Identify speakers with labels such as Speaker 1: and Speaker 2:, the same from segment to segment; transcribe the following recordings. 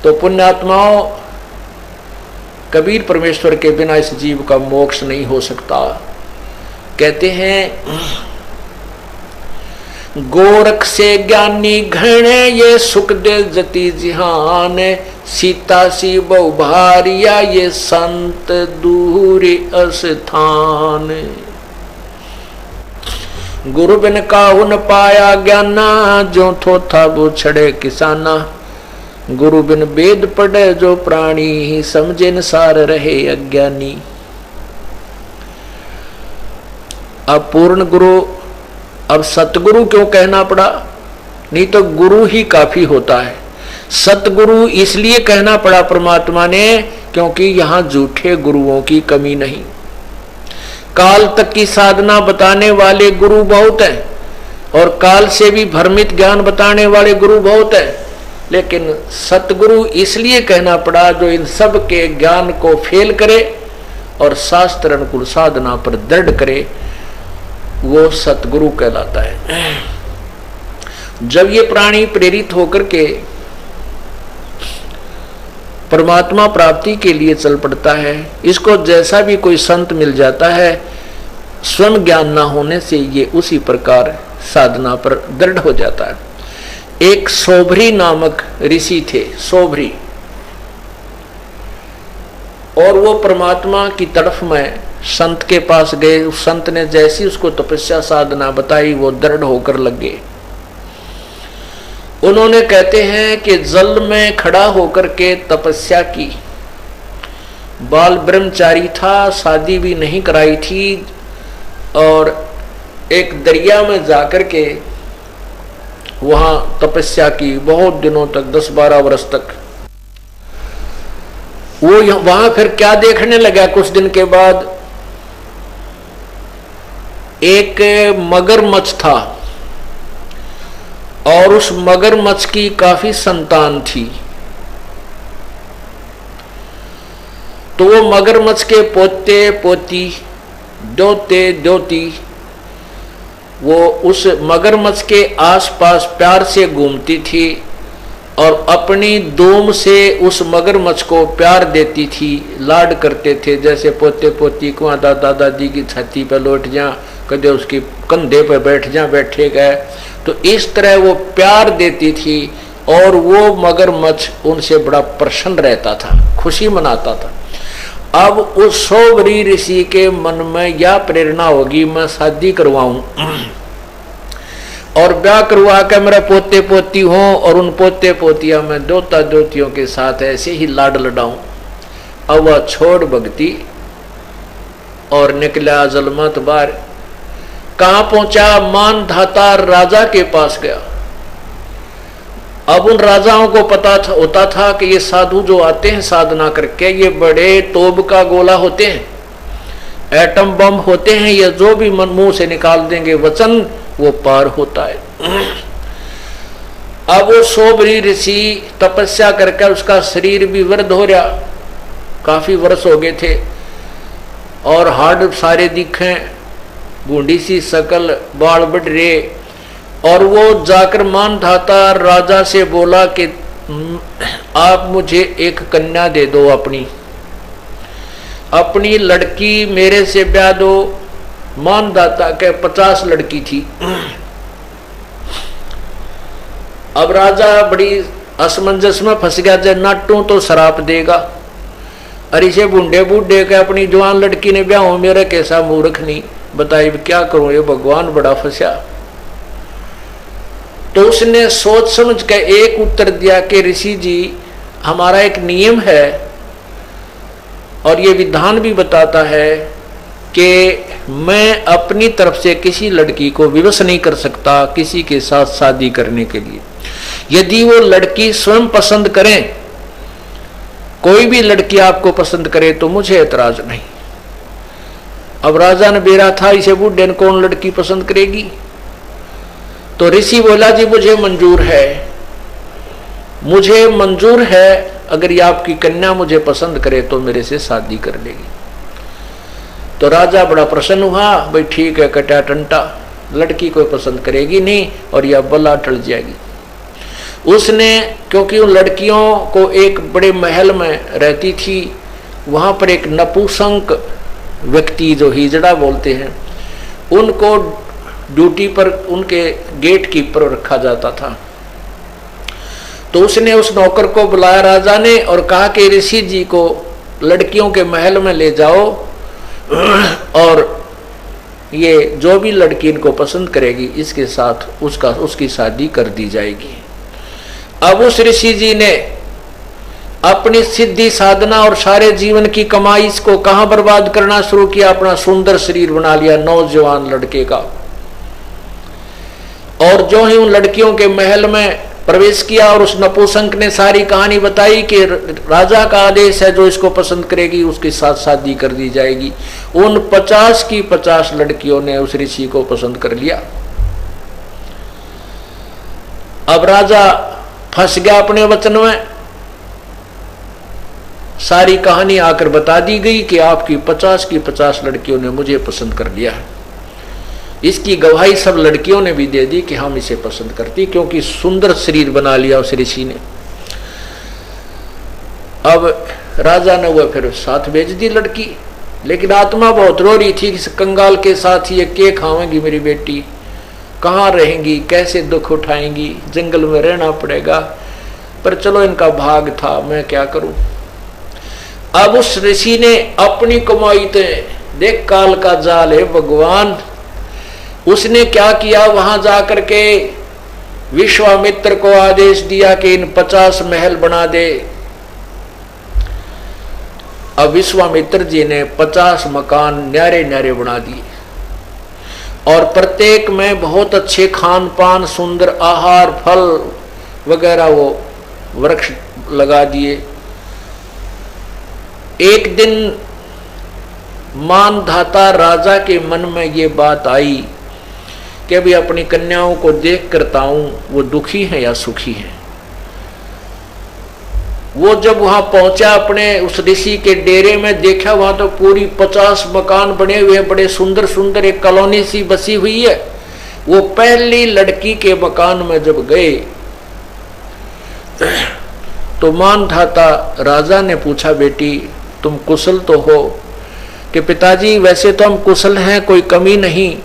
Speaker 1: तो पुण्यात्माओं, कबीर परमेश्वर के बिना इस जीव का मोक्ष नहीं हो सकता। कहते हैं गोरख से ज्ञानी घणे ये सुख दे जति जिहान, सीता सी बहु भारिया ये संत दूरी अस्थान। गुरु बिन काहु न पाया ज्ञाना, जो थोथा वो छड़े किसाना। गुरु बिन वेद पढ़े जो प्राणी, समझे न सार रहे अज्ञानी। अब पूर्ण गुरु, अब सतगुरु क्यों कहना पड़ा? नहीं तो गुरु ही काफी होता है। सतगुरु इसलिए कहना पड़ा परमात्मा ने क्योंकि यहां झूठे गुरुओं की कमी नहीं। काल तक की साधना बताने वाले गुरु बहुत हैं और काल से भी भ्रमित ज्ञान बताने वाले गुरु बहुत हैं, लेकिन सतगुरु इसलिए कहना पड़ा जो इन सब के ज्ञान को फेल करे और शास्त्र अनुकूल साधना पर दृढ़ करे, वो सतगुरु कहलाता है। जब ये प्राणी प्रेरित होकर के परमात्मा प्राप्ति के लिए चल पड़ता है, इसको जैसा भी कोई संत मिल जाता है, स्वयं ज्ञान ना होने से ये उसी प्रकार साधना पर दृढ़ हो जाता है। एक सोभरी नामक ऋषि थे, सोभरी, और वो परमात्मा की तरफ में संत के पास गए। उस संत ने जैसी उसको तपस्या साधना बताई, वो दृढ़ होकर लग गए। उन्होंने कहते हैं कि जल में खड़ा होकर के तपस्या की। बाल ब्रह्मचारी था, शादी भी नहीं कराई थी, और एक दरिया में जाकर के वहां तपस्या की बहुत दिनों तक, 10-12 वर्ष तक। वो वहां फिर क्या देखने लगा, कुछ दिन के बाद एक मगरमच्छ था और उस मगरमच्छ की काफी संतान थी। तो वो मगरमच्छ के पोते पोती, दोते दोती, वो उस मगरमच्छ के आसपास प्यार से घूमती थी और अपनी दूम से उस मगरमच्छ को प्यार देती थी, लाड करते थे। जैसे पोते पोती को दादा दादी की छाती पर लौट जा, कदे उसकी कंधे पर बैठ जा, बैठे गए, तो इस तरह वो प्यार देती थी और वो मगरमच्छ उनसे बड़ा प्रसन्न रहता था, खुशी मनाता था। अब उस सोवरी ऋषि के मन में यह प्रेरणा होगी, मैं शादी करवाऊं और ब्याह करवा कर मेरा पोते पोती हो और उन पोते पोतिया में दोता दोतियों के साथ ऐसे ही लाड लडाऊं। अब वह छोड़ भक्ति और निकला जलमत बार। कहां पहुंचा? मानधाता राजा के पास गया। अब उन राजाओं को पता था, होता था कि ये साधु जो आते हैं साधना करके, ये बड़े तोब का गोला होते हैं, एटम बम होते हैं, ये जो भी मुंह से निकाल देंगे वचन वो पार होता है। अब वो सोबरी ऋषि तपस्या करके उसका शरीर भी वृद्ध हो रहा, काफी वर्ष हो गए थे, और हाड़ सारे दिखे, बूढ़ी सी शकल, बाल बढ़ रहे। और वो जाकर मानधाता राजा से बोला कि आप मुझे एक कन्या दे दो, अपनी लड़की मेरे से ब्याह दो। मानधाता के 50 लड़की थी। अब राजा बड़ी असमंजस में फंस गया, जब नाटू तो शराप देगा, अरे इसे बूढ़े बूढ़े के अपनी जवान लड़की ने ब्याह हो, मेरा कैसा मूर्ख नहीं, बताइए क्या करूं, ये भगवान बड़ा फंसा। तो उसने सोच समझ के एक उत्तर दिया कि ऋषि जी, हमारा एक नियम है और ये विधान भी बताता है कि मैं अपनी तरफ से किसी लड़की को विवश नहीं कर सकता किसी के साथ शादी करने के लिए। यदि वो लड़की स्वयं पसंद करें, कोई भी लड़की आपको पसंद करे तो मुझे एतराज नहीं। अब राजा ने बेरा था, इसे बूढ़े ने कौन लड़की पसंद करेगी? तो ऋषि बोला जी मुझे मंजूर है, मुझे मंजूर है, अगर ये आपकी कन्या मुझे पसंद करे तो मेरे से शादी कर लेगी। तो राजा बड़ा प्रसन्न हुआ, भाई ठीक है, कटा टंटा, लड़की कोई पसंद करेगी नहीं और यह बला टल जाएगी। उसने, क्योंकि उन लड़कियों को एक बड़े महल में रहती थी, वहां पर एक नपुंसक व्यक्ति जो हिजड़ा बोलते हैं, उनको ड्यूटी पर उनके गेट कीपर रखा जाता था। तो उसने उस नौकर को बुलाया राजा ने और कहा कि ऋषि जी को लड़कियों के महल में ले जाओ और ये जो भी लड़की इनको पसंद करेगी इसके साथ उसकी शादी कर दी जाएगी। अब उस ऋषि जी ने अपनी सिद्धि साधना और सारे जीवन की कमाई इसको कहां बर्बाद करना शुरू किया, अपना सुंदर शरीर बना लिया नौजवान लड़के का। और जो ही उन लड़कियों के महल में प्रवेश किया और उस नपुंसक ने सारी कहानी बताई कि राजा का आदेश है, जो इसको पसंद करेगी उसके साथ शादी कर दी जाएगी। उन 50 की 50 लड़कियों ने उस ऋषि को पसंद कर लिया। अब राजा फंस गया अपने वचन में। सारी कहानी आकर बता दी गई कि आपकी 50 की 50 लड़कियों ने मुझे पसंद कर लिया है। इसकी गवाही सब लड़कियों ने भी दे दी कि हम इसे पसंद करती, क्योंकि सुंदर शरीर बना लिया उस ऋषि ने। अब राजा ने वो फिर साथ भेज दी लड़की, लेकिन आत्मा बहुत रो रही थी कि इस कंगाल के साथ ये के खावेंगी मेरी बेटी, कहाँ रहेंगी, कैसे दुख उठाएंगी, जंगल में रहना पड़ेगा। पर चलो इनका भाग था, मैं क्या करूं। अब उस ऋषि ने अपनी कमाई थे, देख काल का जाल है भगवान, उसने क्या किया, वहां जाकर के विश्वामित्र को आदेश दिया कि इन 50 महल बना दे। अब विश्वामित्र जी ने 50 मकान न्यारे न्यारे बना दिए और प्रत्येक में बहुत अच्छे खान पान, सुंदर आहार, फल वगैरह वो वृक्ष लगा दिए। एक दिन मानधाता राजा के मन में ये बात आई कि अभी अपनी कन्याओं को देख करता हूं वो दुखी हैं या सुखी हैं। वो जब वहां पहुंचा अपने उस ऋषि के डेरे में, देखा वहां तो पूरी 50 मकान बने हुए हैं, बड़े सुंदर सुंदर, एक कॉलोनी सी बसी हुई है। वो पहली लड़की के मकान में जब गए तो मानधाता राजा ने पूछा, बेटी तुम कुशल तो हो? कि पिताजी वैसे तो हम कुशल हैं, कोई कमी नहीं,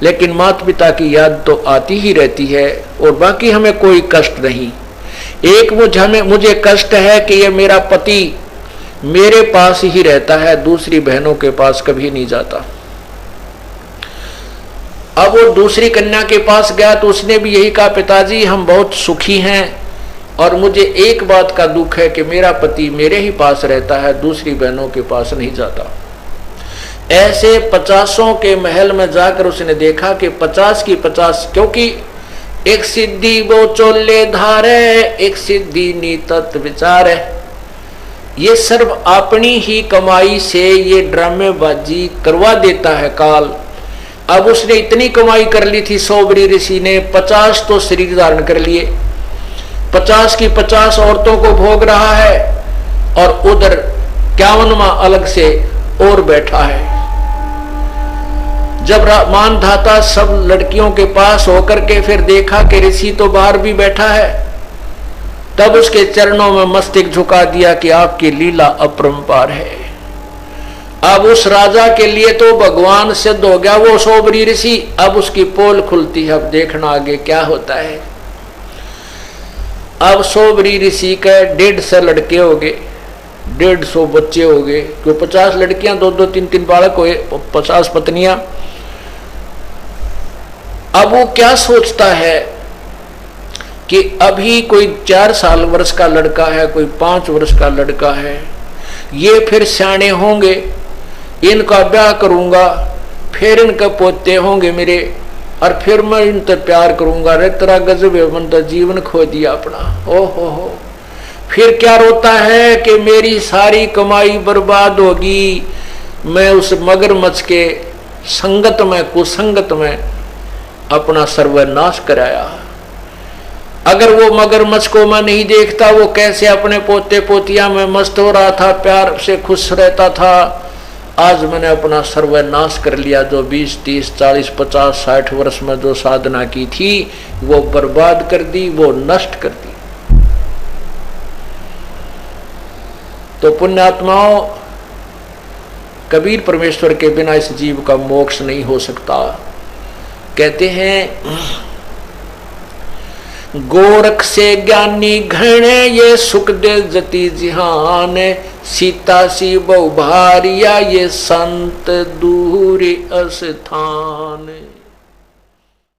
Speaker 1: लेकिन माता पिता की याद तो आती ही रहती है और बाकी हमें कोई कष्ट नहीं। एक मुझे कष्ट है कि ये मेरा पति मेरे पास ही रहता है, दूसरी बहनों के पास कभी नहीं जाता। अब वो दूसरी कन्या के पास गया तो उसने भी यही कहा, पिताजी हम बहुत सुखी हैं और मुझे एक बात का दुख है कि मेरा पति मेरे ही पास रहता है, दूसरी बहनों के पास नहीं जाता। ऐसे 50 के महल में जाकर उसने देखा कि 50 की 50, क्योंकि एक सिद्धि वो चोले धारे, एक सिद्धि नीतत विचार है, ये सर्व अपनी ही कमाई से ये ड्रामेबाजी करवा देता है काल। अब उसने इतनी कमाई कर ली थी, सोबरी ऋषि ने 50 तो शरीर धारण कर लिए, 50 की 50 औरतों को भोग रहा है और उधर 51वां अलग से और बैठा है। जब मानधाता सब लड़कियों के पास होकर के फिर देखा कि ऋषि तो बाहर भी बैठा है, तब उसके चरणों में मस्तक झुका दिया कि आपकी लीला अपरंपार है। अब उस राजा के लिए तो भगवान सिद्ध हो गया वो सोबरी ऋषि। अब उसकी पोल खुलती है, अब देखना आगे क्या होता है। अब सोबरी ऋषि के 150 लड़के हो गए, 150 बच्चे हो गए, क्यों 50 लड़कियां, 2-2, 3-3 बालक हुए, 50 पत्नियां। अब वो क्या सोचता है कि अभी कोई 4 वर्ष का लड़का है, कोई 5 वर्ष का लड़का है, ये फिर सियाने होंगे, इनका ब्याह करूंगा, फिर इनके पोते होंगे मेरे, और फिर मैं इनसे प्यार करूंगा। रे तेरा गजब है, मन तो जीवन खो दिया अपना। ओ हो, फिर क्या रोता है कि मेरी सारी कमाई बर्बाद होगी, मैं उस मगरमच्छ के संगत में, कुसंगत में अपना सर्वनाश कराया। अगर वो मगरमच्छ को मैं नहीं देखता, वो कैसे अपने पोते पोतिया में मस्त हो रहा था, प्यार से खुश रहता था, आज मैंने अपना सर्वनाश कर लिया। जो 20, 30, 40, 50, 60 वर्ष में जो साधना की थी वो बर्बाद कर दी, वो नष्ट कर दी। तो पुण्यात्माओं, कबीर परमेश्वर के बिना इस जीव का मोक्ष नहीं हो सकता। कहते हैं गोरख से ज्ञानी घणे ये सुख दे जति जिहान, सीता सी बहु भारिया ये संत दूरी अस्थान।